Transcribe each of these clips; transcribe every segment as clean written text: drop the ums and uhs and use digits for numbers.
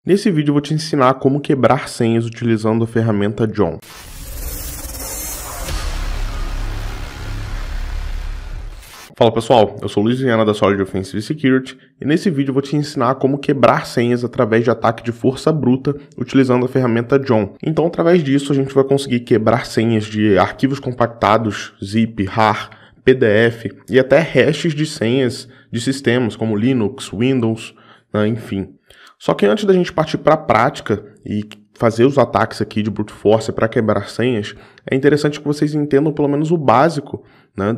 Nesse vídeo eu vou te ensinar como quebrar senhas utilizando a ferramenta John. Fala pessoal, eu sou o Luiz Viana da Solid Offensive Security e nesse vídeo eu vou te ensinar como quebrar senhas através de ataque de força bruta utilizando a ferramenta John. Então através disso a gente vai conseguir quebrar senhas de arquivos compactados, zip, RAR, PDF e até hashes de senhas de sistemas como Linux, Windows, enfim. Só que antes da gente partir para a prática e fazer os ataques aqui de brute force para quebrar senhas, é interessante que vocês entendam pelo menos o básico,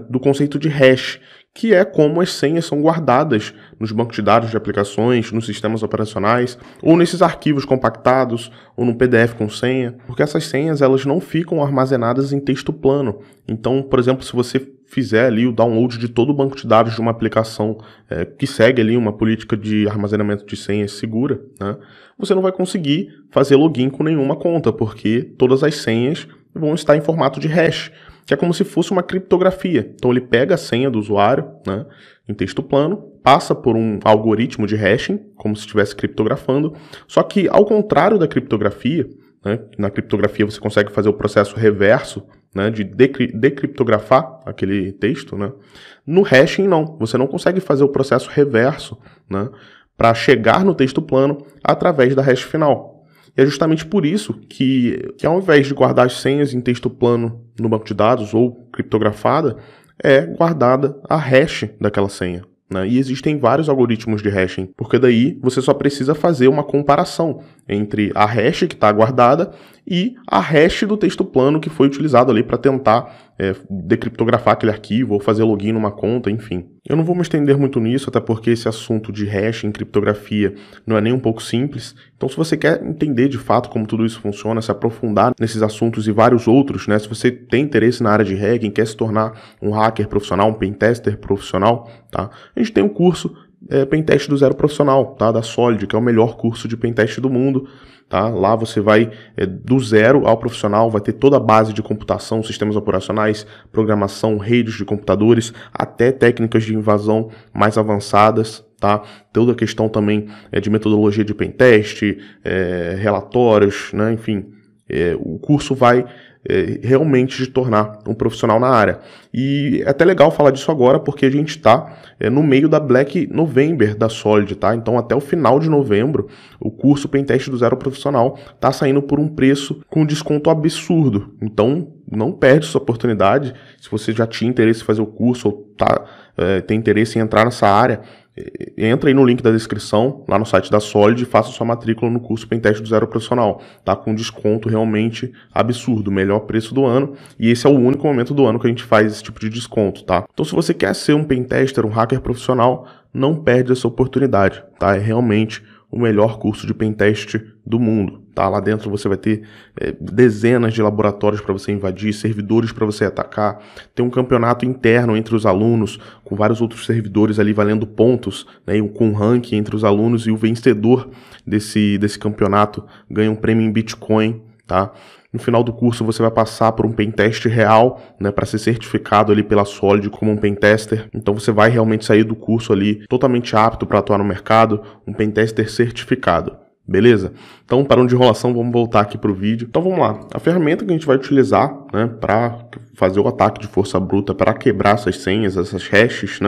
do conceito de hash, que é como as senhas são guardadas nos bancos de dados de aplicações, nos sistemas operacionais, ou nesses arquivos compactados, ou no PDF com senha, porque essas senhas elas não ficam armazenadas em texto plano. Então, por exemplo, se você fizer ali o download de todo o banco de dados de uma aplicação que segue ali uma política de armazenamento de senhas segura, você não vai conseguir fazer login com nenhuma conta, porque todas as senhas vão estar em formato de hash, que é como se fosse uma criptografia. Então ele pega a senha do usuário, em texto plano, passa por um algoritmo de hashing, como se estivesse criptografando, só que ao contrário da criptografia, na criptografia você consegue fazer o processo reverso, de decriptografar aquele texto, no hashing não, você não consegue fazer o processo reverso, para chegar no texto plano através da hash final. E é justamente por isso que ao invés de guardar as senhas em texto plano no banco de dados ou criptografada, é guardada a hash daquela senha. E existem vários algoritmos de hashing, porque daí você só precisa fazer uma comparação entre a hash que está guardada e a hash do texto plano que foi utilizado ali para tentar decriptografar aquele arquivo ou fazer login numa conta, enfim. Eu não vou me estender muito nisso, até porque esse assunto de hashing, criptografia, não é nem um pouco simples. Então, se você quer entender de fato como tudo isso funciona, se aprofundar nesses assuntos e vários outros, se você tem interesse na área de hacking, quer se tornar um hacker profissional, um pentester profissional, a gente tem um curso Pentest do Zero Profissional, da Solid, que é o melhor curso de pentest do mundo. Lá você vai do zero ao profissional, vai ter toda a base de computação, sistemas operacionais, programação, redes de computadores, até técnicas de invasão mais avançadas, toda a questão também de metodologia de pentest, relatórios, enfim. O curso vai realmente te tornar um profissional na área. E é até legal falar disso agora, porque a gente está no meio da Black November da Solid, Então, até o final de novembro, o curso Pentest do Zero Profissional está saindo por um preço com desconto absurdo. Então, não perde essa oportunidade. Se você já tinha interesse em fazer o curso ou tem interesse em entrar nessa área, entra aí no link da descrição, lá no site da Solid, e faça sua matrícula no curso Pentest do Zero Profissional. Com desconto realmente absurdo, melhor preço do ano, e esse é o único momento do ano que a gente faz esse tipo de desconto, Então se você quer ser um pentester, um hacker profissional, não perde essa oportunidade, É realmente o melhor curso de pentest do mundo, Lá dentro você vai ter dezenas de laboratórios para você invadir, servidores para você atacar, tem um campeonato interno entre os alunos, com vários outros servidores ali valendo pontos, com ranking entre os alunos, e o vencedor desse campeonato ganha um prêmio em Bitcoin, No final do curso você vai passar por um pentest real, para ser certificado ali pela Solid como um pentester. Então você vai realmente sair do curso ali totalmente apto para atuar no mercado, um pentester certificado. Beleza? Então, parando de enrolação, vamos voltar aqui para o vídeo. Então vamos lá. A ferramenta que a gente vai utilizar para fazer o ataque de força bruta, para quebrar essas senhas, essas hashes,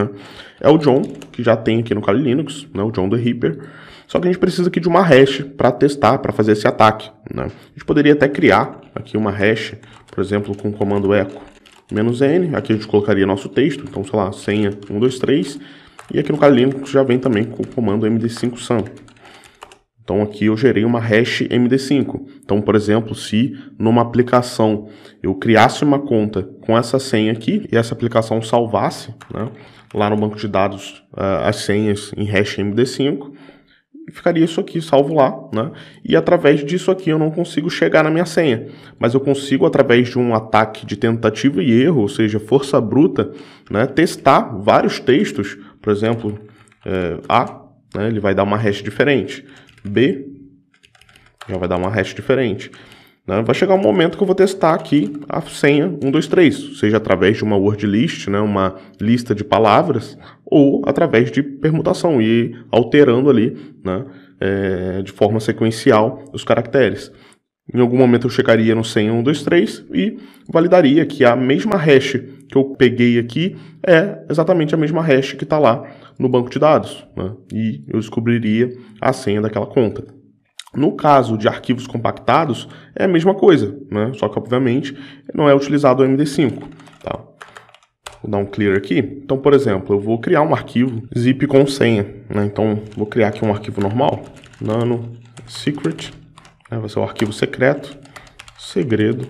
é o John, que já tem aqui no Kali Linux, o John the Ripper. Só que a gente precisa aqui de uma hash para testar, para fazer esse ataque. A gente poderia até criar aqui uma hash, por exemplo, com o comando echo "-n". Aqui a gente colocaria nosso texto, então, sei lá, senha 123. E aqui no Kali Linux já vem também com o comando md5sum. Então aqui eu gerei uma hash MD5. Então, por exemplo, se numa aplicação eu criasse uma conta com essa senha aqui e essa aplicação salvasse, lá no banco de dados as senhas em hash MD5, ficaria isso aqui salvo lá, E através disso aqui eu não consigo chegar na minha senha, mas eu consigo, através de um ataque de tentativa e erro, ou seja, força bruta, testar vários textos. Por exemplo, A, ele vai dar uma hash diferente. B já vai dar uma hash diferente. Vai chegar um momento que eu vou testar aqui a senha 123, seja através de uma word list, uma lista de palavras, ou através de permutação, e alterando ali de forma sequencial os caracteres. Em algum momento eu chegaria no senha 123 e validaria que a mesma hash que eu peguei aqui é exatamente a mesma hash que está lá no banco de dados, né? E eu descobriria a senha daquela conta. No caso de arquivos compactados, é a mesma coisa, né? Só que, obviamente, não é utilizado o MD5. Tá? Vou dar um clear aqui. Então, por exemplo, eu vou criar um arquivo zip com senha, né? Então, vou criar aqui um arquivo normal, nano secret, né? Vai ser o arquivo secreto, segredo,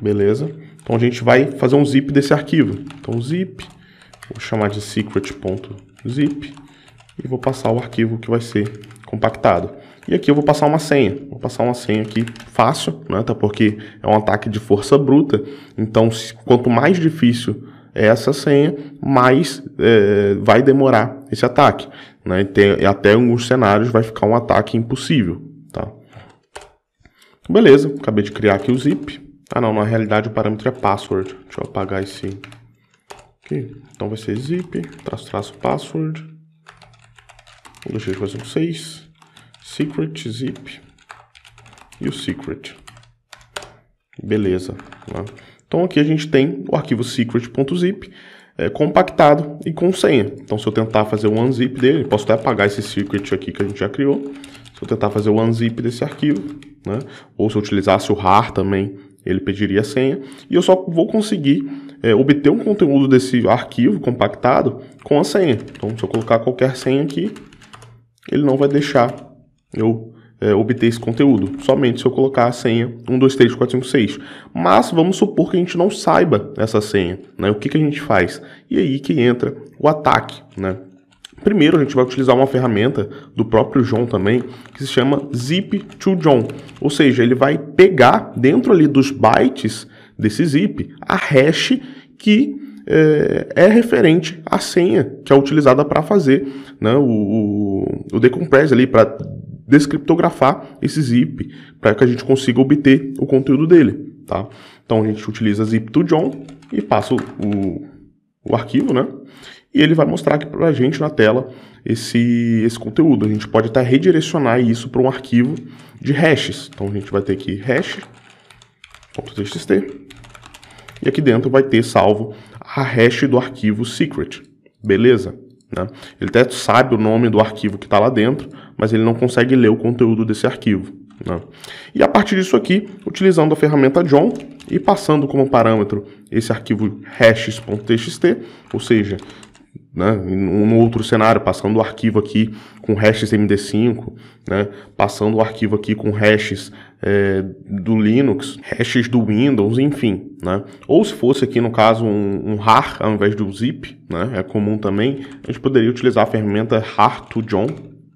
beleza? Então, a gente vai fazer um zip desse arquivo. Então, zip, vou chamar de secret.zip e vou passar o arquivo que vai ser compactado. E aqui eu vou passar uma senha. Vou passar uma senha aqui fácil, né? Até porque é um ataque de força bruta. Então, quanto mais difícil é essa senha, mais vai demorar esse ataque, né? E até em alguns cenários vai ficar um ataque impossível, tá? Beleza, acabei de criar aqui o zip. Ah não, na realidade o parâmetro é password. Deixa eu apagar esse aqui. Então vai ser zip, _password, 12345 secret zip e o secret. Beleza, né? Então aqui a gente tem o arquivo secret.zip compactado e com senha. Então se eu tentar fazer o unzip dele, posso até apagar esse secret aqui que a gente já criou. Se eu tentar fazer o unzip desse arquivo, né? Ou se eu utilizasse o rar também, ele pediria a senha. E eu só vou conseguir obter um conteúdo desse arquivo compactado com a senha. Então se eu colocar qualquer senha aqui, ele não vai deixar eu obter esse conteúdo, somente se eu colocar a senha 123456. Mas vamos supor que a gente não saiba essa senha, né? O que a gente faz? E aí que entra o ataque, né? Primeiro a gente vai utilizar uma ferramenta do próprio John também, que se chama zip2john, ou seja, ele vai pegar dentro ali dos bytes desse zip a hash que é referente à senha que é utilizada para fazer, né, o decompress ali, para descriptografar esse zip, para que a gente consiga obter o conteúdo dele, tá? Então a gente utiliza zip2john e passa o arquivo, né? E ele vai mostrar aqui para a gente na tela esse conteúdo. A gente pode até redirecionar isso para um arquivo de hashes. Então a gente vai ter aqui hash.txt e aqui dentro vai ter salvo a hash do arquivo secret. Beleza? Né? Ele até sabe o nome do arquivo que está lá dentro, mas ele não consegue ler o conteúdo desse arquivo, né? E a partir disso aqui, utilizando a ferramenta John e passando como parâmetro esse arquivo hashes.txt, ou seja, né, no outro cenário, passando o arquivo aqui com hashes MD5, né, passando o arquivo aqui com hashes do Linux, hashes do Windows, enfim, né? Ou se fosse aqui no caso um rar ao invés do zip, né, é comum também, a gente poderia utilizar a ferramenta rar2john,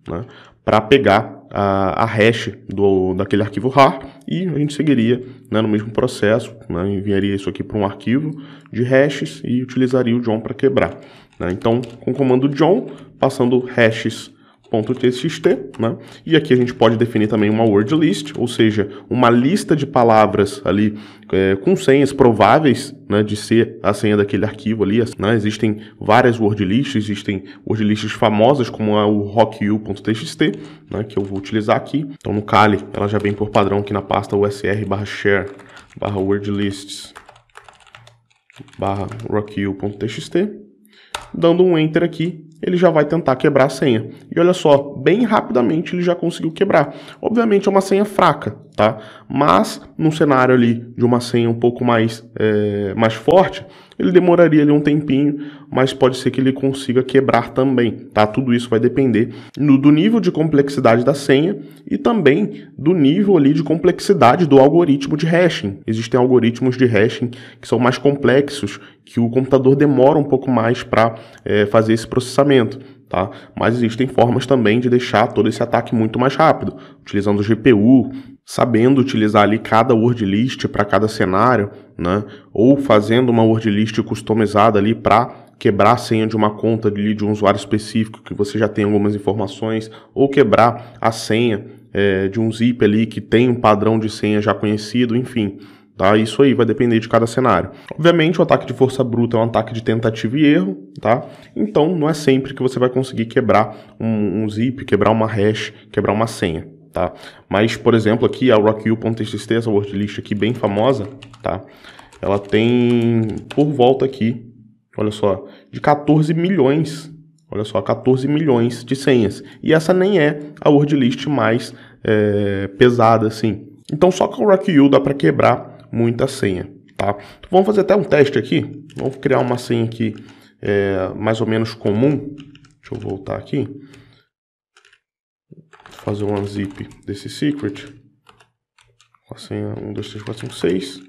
né, para pegar a hash daquele arquivo rar e a gente seguiria, né, no mesmo processo, né, enviaria isso aqui para um arquivo de hashes e utilizaria o John para quebrar, né? Então, com o comando John, passando hashes.txt, né? E aqui a gente pode definir também uma word list, ou seja, uma lista de palavras ali com senhas prováveis, né, de ser a senha daquele arquivo ali, né? Existem várias word lists, existem word lists famosas como o rocku.txt, né, que eu vou utilizar aqui. Então no Kali ela já vem por padrão aqui na pasta usr/share/wordlists/rocku.txt. Dando um enter aqui, ele já vai tentar quebrar a senha. E olha só, bem rapidamente ele já conseguiu quebrar. Obviamente é uma senha fraca, tá? Mas num cenário ali de uma senha um pouco mais forte, ele demoraria ali um tempinho, mas pode ser que ele consiga quebrar também, tá? Tudo isso vai depender do nível de complexidade da senha e também do nível ali de complexidade do algoritmo de hashing. Existem algoritmos de hashing que são mais complexos, que o computador demora um pouco mais para fazer esse processamento, tá? Mas existem formas também de deixar todo esse ataque muito mais rápido, utilizando o GPU, sabendo utilizar ali cada word list para cada cenário, né? Ou fazendo uma word list customizada ali para quebrar a senha de uma conta ali de um usuário específico que você já tem algumas informações, ou quebrar a senha de um zip ali que tem um padrão de senha já conhecido, enfim, tá? Isso aí vai depender de cada cenário. Obviamente, o ataque de força bruta é um ataque de tentativa e erro, tá? Então, não é sempre que você vai conseguir quebrar um zip, quebrar uma hash, quebrar uma senha, tá? Mas, por exemplo, aqui a rockyou.txt, essa word list aqui bem famosa, tá? Ela tem por volta aqui, olha só, de 14 milhões, olha só, 14 milhões de senhas. E essa nem é a word list mais pesada, assim. Então, só com o Rockyou dá para quebrar muita senha, tá? Então, vamos fazer até um teste aqui. Vamos criar uma senha aqui mais ou menos comum. Deixa eu voltar aqui. Vou fazer um unzip desse secret. A senha 1, 2, 3, 4, 5, 6.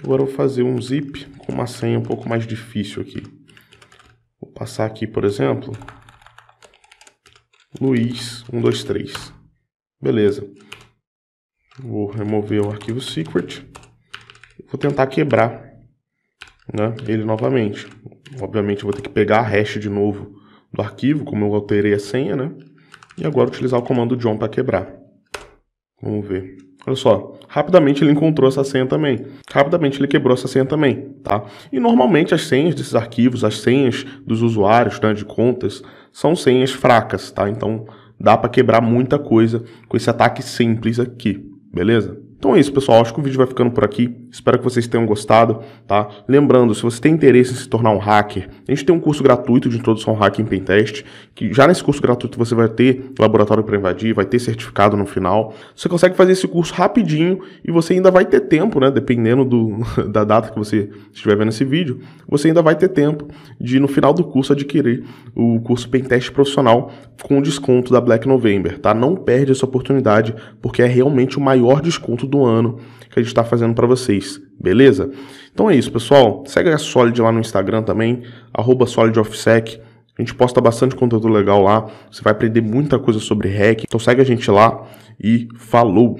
Agora eu vou fazer um zip com uma senha um pouco mais difícil aqui. Vou passar aqui, por exemplo, Luiz 1, 2, 3. Beleza. Vou remover o arquivo secret. Vou tentar quebrar, né, ele novamente. Obviamente eu vou ter que pegar a hash de novo do arquivo, como eu alterei a senha, né? E agora utilizar o comando John para quebrar. Vamos ver. Olha só, rapidamente ele encontrou essa senha também. Rapidamente ele quebrou essa senha também, tá? E normalmente as senhas desses arquivos, as senhas dos usuários, né, de contas, são senhas fracas, tá? Então dá para quebrar muita coisa com esse ataque simples aqui, beleza? Então é isso, pessoal. Acho que o vídeo vai ficando por aqui. Espero que vocês tenham gostado, tá? Lembrando, se você tem interesse em se tornar um hacker, a gente tem um curso gratuito de introdução ao hacking Pentest, que já nesse curso gratuito você vai ter laboratório para invadir, vai ter certificado no final. Você consegue fazer esse curso rapidinho e você ainda vai ter tempo, né? Dependendo da data que você estiver vendo esse vídeo, você ainda vai ter tempo de, no final do curso, adquirir o curso Pentest profissional com desconto da Black November, tá? Não perde essa oportunidade, porque é realmente o maior desconto do ano que a gente está fazendo para vocês, beleza? Então é isso, pessoal. Segue a Solid lá no Instagram também, @solidofsec. A gente posta bastante conteúdo legal lá. Você vai aprender muita coisa sobre hack. Então segue a gente lá e falou!